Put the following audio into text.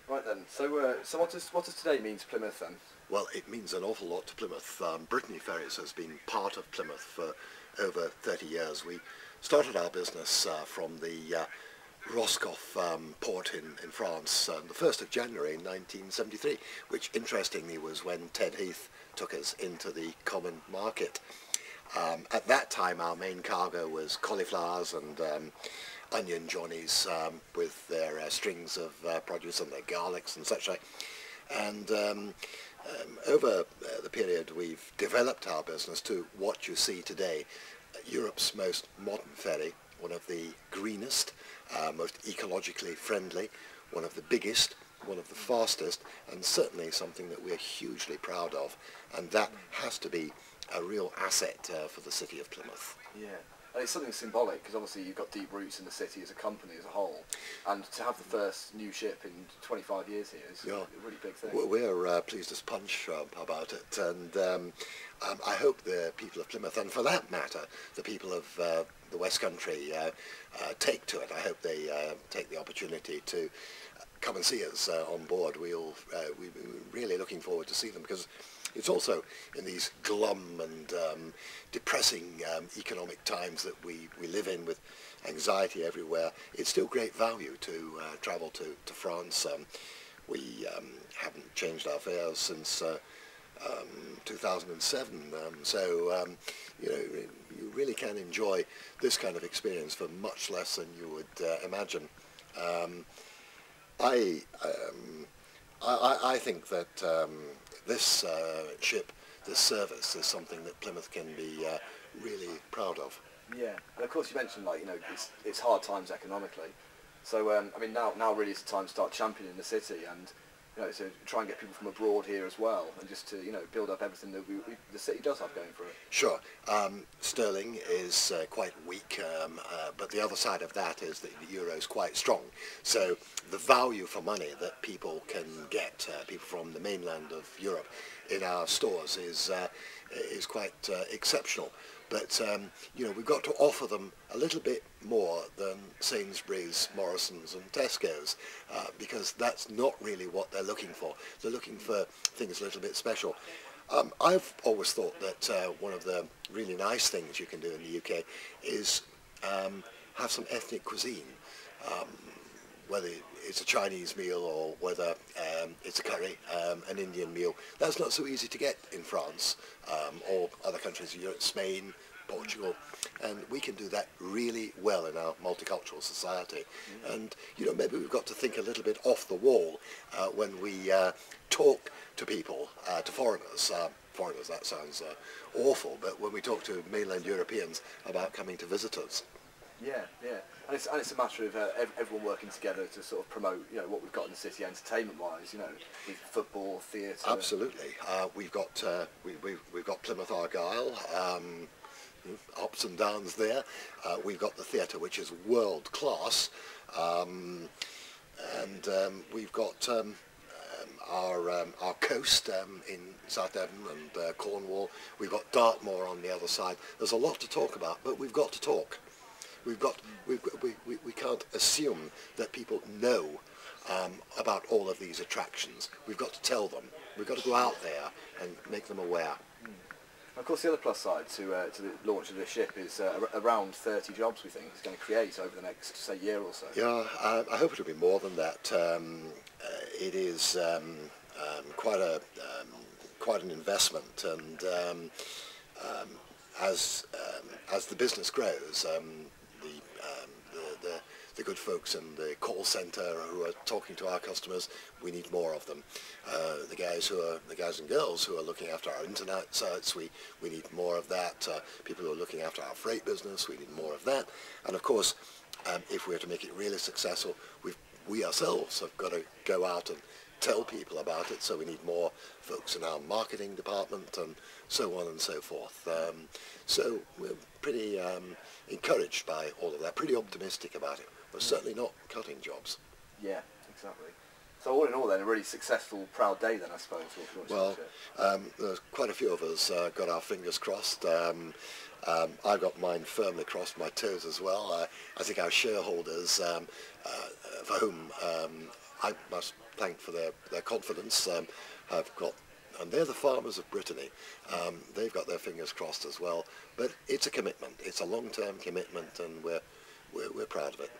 Right then. So what does today mean to Plymouth then? Well, it means an awful lot to Plymouth. Brittany Ferries has been part of Plymouth for over 30 years. We started our business from the Roscoff port in France on the 1st of January 1973, which interestingly was when Ted Heath took us into the common market. At that time our main cargo was cauliflowers and onion johnnies with their strings of produce and their garlics and such like. And over the period we've developed our business to what you see today, Europe's most modern ferry, one of the greenest, most ecologically friendly, one of the biggest, one of the fastest, and certainly something that we're hugely proud of, and that has to be a real asset for the city of Plymouth. Yeah. And it's something symbolic because obviously you've got deep roots in the city as a company as a whole, and to have the first new ship in 25 years here is a really big thing. We're pleased as punch about it, and I hope the people of Plymouth, and for that matter the people of the West Country, take to it. I hope they take the opportunity to come and see us on board. We're really looking forward to see them, because it's also in these glum and depressing economic times that we live in, with anxiety everywhere. It's still great value to travel to France. We haven't changed our fares since 2007, so you know, you really can enjoy this kind of experience for much less than you would imagine. I think that this ship, this service, is something that Plymouth can be really proud of. Yeah, and of course you mentioned, like, you know, it's hard times economically, so I mean now really is the time to start championing the city, and you know, to try and get people from abroad here as well, and just to, you know, build up everything that the city does have going for it. Sure. Sterling is quite weak, but the other side of that is that the euro is quite strong. So the value for money that people can get, people from the mainland of Europe, in our stores is quite exceptional. But you know, we've got to offer them a little bit more than Sainsbury's, Morrison's and Tesco's, because that's not really what they're looking for. They're looking for things a little bit special. I've always thought that one of the really nice things you can do in the UK is have some ethnic cuisine, whether it's a Chinese meal or whether it's a curry, an Indian meal. That's not so easy to get in France or other countries in Europe, Spain, Portugal, and we can do that really well in our multicultural society. And you know, maybe we've got to think a little bit off the wall when we talk to people, to foreigners. Foreigners, that sounds awful, but when we talk to mainland Europeans about coming to visit us. Yeah, yeah, and it's a matter of everyone working together to sort of promote, you know, what we've got in the city entertainment-wise, you know, with football, theatre. Absolutely, we've got Plymouth Argyle, ups and downs there. We've got the theatre, which is world class, and we've got our coast in South Devon and Cornwall. We've got Dartmoor on the other side. There's a lot to talk about, but we've got to talk. We can't assume that people know about all of these attractions. We've got to tell them. We've got to go out there and make them aware. Of course, the other plus side to the launch of this ship is around 30 jobs we think it's going to create over the next, say, year or so. Yeah, I hope it'll be more than that. It is quite an investment, and as the business grows, the good folks in the call centre who are talking to our customers, we need more of them. The guys and girls who are looking after our internet sites, we need more of that. People who are looking after our freight business, we need more of that. And of course, if we're to make it really successful, we ourselves have got to go out and tell people about it, so we need more folks in our marketing department and so on and so forth. So we're pretty encouraged by all of that, pretty optimistic about it. We're certainly not cutting jobs. Yeah, exactly. So all in all then, a really successful, proud day then, I suppose. Well, there's quite a few of us got our fingers crossed. I've got mine firmly crossed, my toes as well. I think our shareholders, for whom I must thank for their confidence. And they're the farmers of Brittany. They've got their fingers crossed as well. But it's a commitment. It's a long-term commitment, and we're proud of it.